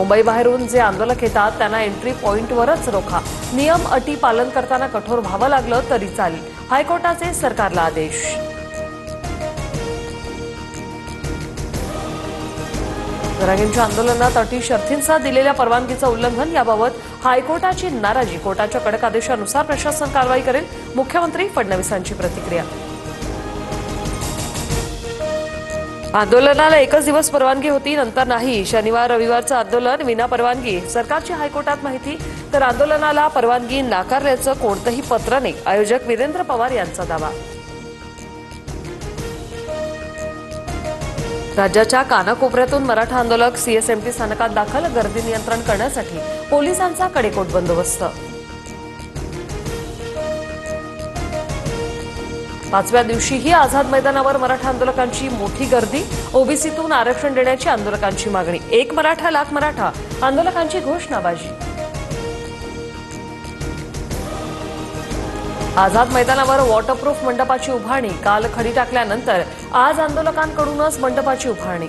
मुंबई बाहेरून जे आंदोलक येतात त्यांना एंट्री पॉइंटवरच रोखा. नियम अटी पालन करताना कठोर व्हावं लागलं तरी चालेल. हायकोर्टाचे सरकारला आदेश. जरांगेंच्या आंदोलनात अटी शर्थींसह दिलेल्या परवानगीचं उल्लंघन याबाबत हायकोर्टाची नाराजी. कोर्टाच्या कडक आदेशानुसार प्रशासन कारवाई करेल. मुख्यमंत्री फडणवीसांची प्रतिक्रिया. आंदोलनाला एकच दिवस परवानगी होती, नंतर नाही. शनिवार रविवारचं आंदोलन विना परवानगी. सरकारची हायकोर्टात माहिती. तर आंदोलनाला परवानगी नाकारल्याचं कोणतंही पत्र नाही. आयोजक वीरेंद्र पवार यांचा दावा. राज्याच्या कानाकोपऱ्यातून मराठा आंदोलक सीएसएमटी स्थानकात दाखल. गर्दी नियंत्रण करण्यासाठी पोलिसांचा कडेकोट बंदोबस्त. 5व्या दिवशीही आझाद मैदानावर मराठा आंदोलकांची मोठी गर्दी. ओबीसीतून आरक्षण देण्याची आंदोलकांची मागणी. एक मराठा लाख मराठा आंदोलकांची घोषणाबाजी. आझाद मैदानावर वॉटरप्रूफ मंडपाची उभारणी. काल खडी टाकल्यानंतर आज आंदोलकांकडूनच मंडपाची उभारणी.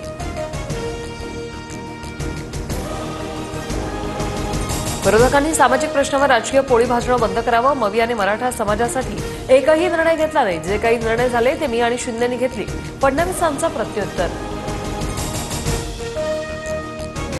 विरोधकांनी सामाजिक प्रश्नावर राजकीय पोळी भाजणं बंद करावं. मवी आणि मराठा समाजासाठी एकही निर्णय घेतला नाही. जे काही निर्णय झाले ते मी आणि शिंदेंनी घेतले. फडणवीसांचं प्रत्युत्तर.